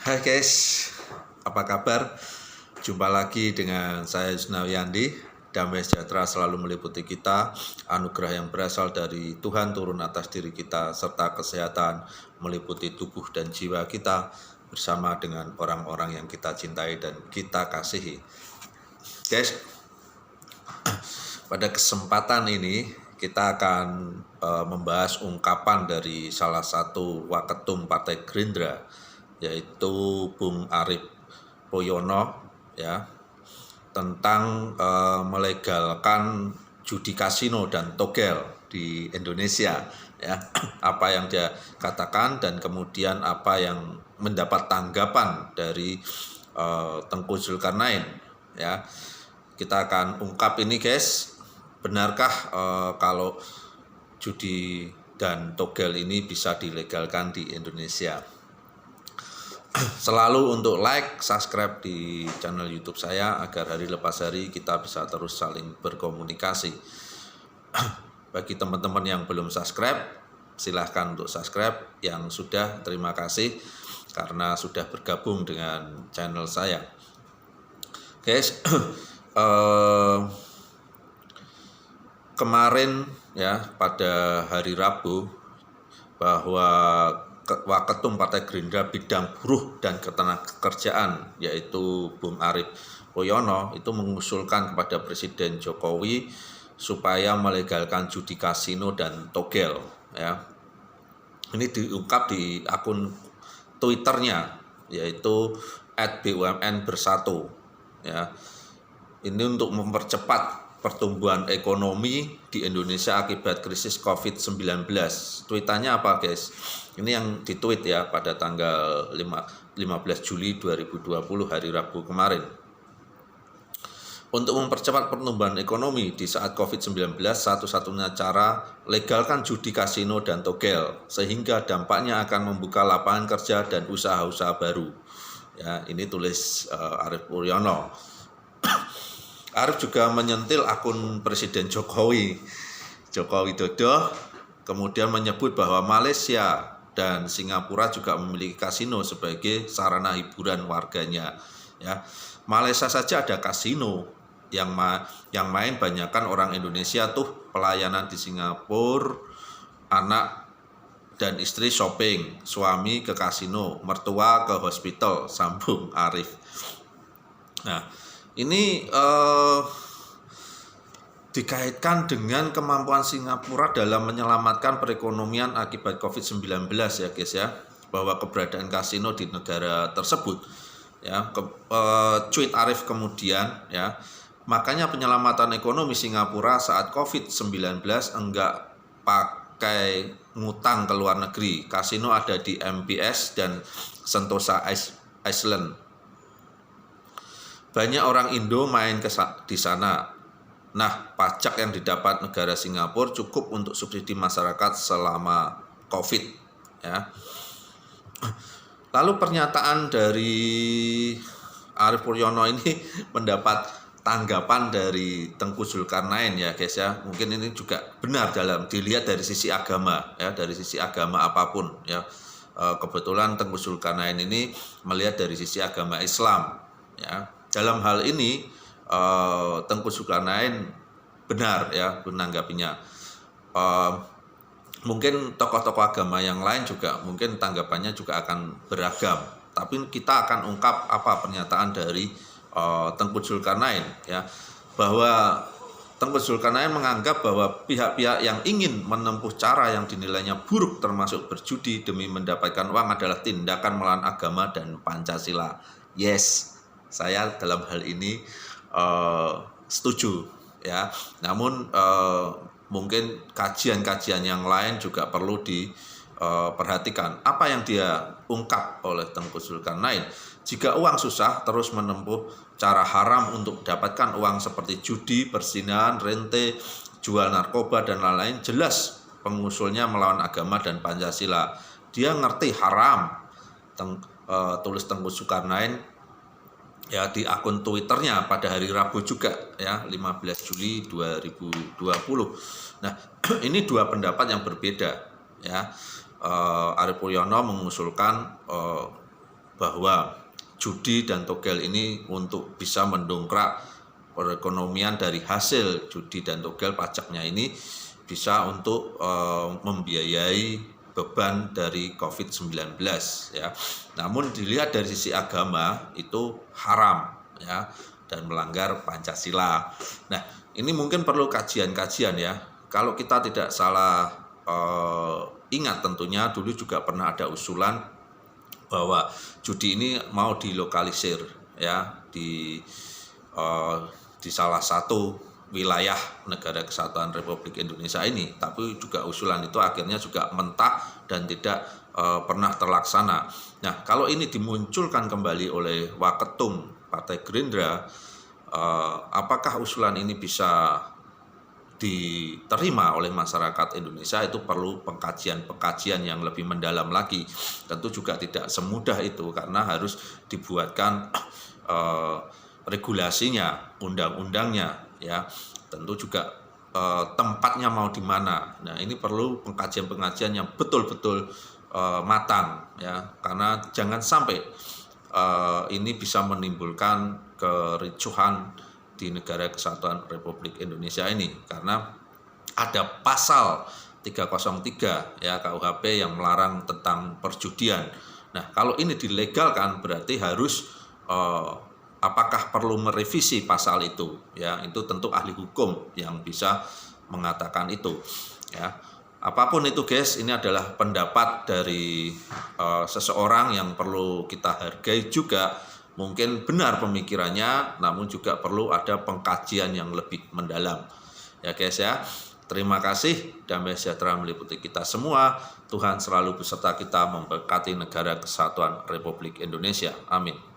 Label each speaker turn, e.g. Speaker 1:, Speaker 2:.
Speaker 1: Hai guys, apa kabar? Jumpa lagi dengan saya Yusnawiyandi. Damai sejahtera selalu meliputi kita, anugerah yang berasal dari Tuhan turun atas diri kita, serta kesehatan meliputi tubuh dan jiwa kita bersama dengan orang-orang yang kita cintai dan kita kasihi. Guys, pada kesempatan ini kita akan membahas ungkapan dari salah satu waketum Partai Gerindra, yaitu Bung Arief Poyono, ya, tentang melegalkan judi kasino dan togel di Indonesia, ya. Apa yang dia katakan dan kemudian apa yang mendapat tanggapan dari Tengku Zulkarnain, ya. Kita akan ungkap ini guys, benarkah kalau judi dan togel ini bisa dilegalkan di Indonesia? Selalu untuk like, subscribe di channel YouTube saya agar hari lepas hari kita bisa terus saling berkomunikasi. Bagi teman-teman yang belum subscribe, silahkan untuk subscribe. Yang sudah, terima kasih karena sudah bergabung dengan channel saya. Guys, kemarin ya pada hari Rabu bahwa Waketum Partai Gerindra bidang buruh dan ketenagakerjaan, yaitu Bung Arief Poyono, itu mengusulkan kepada Presiden Jokowi supaya melegalkan judi kasino dan togel, ya. Ini diungkap di akun Twitternya, yaitu @BUMN Bersatu, ya. Ini untuk mempercepat pertumbuhan ekonomi di Indonesia akibat krisis COVID-19. Tweetannya apa guys? Ini yang ditweet ya pada tanggal 15 Juli 2020 hari Rabu kemarin. Untuk mempercepat pertumbuhan ekonomi di saat COVID-19, satu-satunya cara legalkan judi kasino dan togel, sehingga dampaknya akan membuka lapangan kerja dan usaha-usaha baru. Ya, ini tulis Arief Poyono. Arief juga menyentil akun Presiden Joko Widodo, kemudian menyebut bahwa Malaysia dan Singapura juga memiliki kasino sebagai sarana hiburan warganya. Ya, Malaysia saja ada kasino, yang main banyakkan orang Indonesia tuh. Pelayanan di Singapura, anak dan istri shopping, suami ke kasino, mertua ke hospital, sambung Arief. Nah, ini dikaitkan dengan kemampuan Singapura dalam menyelamatkan perekonomian akibat COVID-19 ya guys ya, bahwa keberadaan kasino di negara tersebut, ya. Tweet Arief kemudian, ya, makanya penyelamatan ekonomi Singapura saat COVID-19 enggak pakai ngutang ke luar negeri. Kasino ada di MBS dan Sentosa Island. Banyak orang Indo main di sana. Nah, pajak yang didapat negara Singapura cukup untuk subsidi masyarakat selama COVID, ya. Lalu pernyataan dari Arief Poyono ini mendapat tanggapan dari Tengku Zulkarnain ya guys ya. Mungkin ini juga benar dalam dilihat dari sisi agama ya, dari sisi agama apapun ya. Kebetulan Tengku Zulkarnain ini melihat dari sisi agama Islam ya. Dalam hal ini Tengku Zulkarnain benar ya menanggapinya. Mungkin tokoh-tokoh agama yang lain juga mungkin tanggapannya juga akan beragam. Tapi kita akan ungkap apa pernyataan dari Tengku Zulkarnain ya, bahwa Tengku Zulkarnain menganggap bahwa pihak-pihak yang ingin menempuh cara yang dinilainya buruk termasuk berjudi demi mendapatkan uang adalah tindakan melawan agama dan Pancasila. Yes, saya dalam hal ini setuju ya. Namun mungkin kajian-kajian yang lain juga perlu diperhatikan. Apa yang dia ungkap oleh Tengku Zulkarnain, jika uang susah terus menempuh cara haram untuk mendapatkan uang seperti judi, perzinahan, rente, jual narkoba dan lain-lain, jelas pengusulnya melawan agama dan Pancasila. Dia ngerti haram, tulis Tengku Zulkarnain ya di akun Twitternya pada hari Rabu juga ya, 15 Juli 2020. Nah, ini dua pendapat yang berbeda ya. Arief Poyono mengusulkan bahwa judi dan togel ini untuk bisa mendongkrak perekonomian dari hasil judi dan togel pajaknya ini bisa untuk membiayai beban dari COVID-19 ya. Namun dilihat dari sisi agama itu haram ya dan melanggar Pancasila. Nah, ini mungkin perlu kajian-kajian ya. Kalau kita tidak salah ingat tentunya dulu juga pernah ada usulan bahwa judi ini mau dilokalisir ya di salah satu wilayah Negara Kesatuan Republik Indonesia ini, tapi juga usulan itu akhirnya juga mentak dan tidak pernah terlaksana. Nah, kalau ini dimunculkan kembali oleh Waketum Partai Gerindra, apakah usulan ini bisa diterima oleh masyarakat Indonesia? Itu perlu pengkajian yang lebih mendalam lagi. Tentu juga tidak semudah itu karena harus dibuatkan regulasinya, undang-undangnya ya. Tentu juga tempatnya mau di mana. Nah, ini perlu pengkajian-pengkajian yang betul-betul matang ya, karena jangan sampai ini bisa menimbulkan kericuhan di Negara Kesatuan Republik Indonesia ini, karena ada pasal 303 ya KUHP yang melarang tentang perjudian. Nah, kalau ini dilegalkan berarti harus apakah perlu merevisi pasal itu ya, itu tentu ahli hukum yang bisa mengatakan itu ya. Apapun itu guys, ini adalah pendapat dari seseorang yang perlu kita hargai juga. Mungkin benar pemikirannya, namun juga perlu ada pengkajian yang lebih mendalam ya guys ya. Terima kasih, damai sejahtera meliputi kita semua. Tuhan selalu beserta kita, memberkati Negara Kesatuan Republik Indonesia. Amin.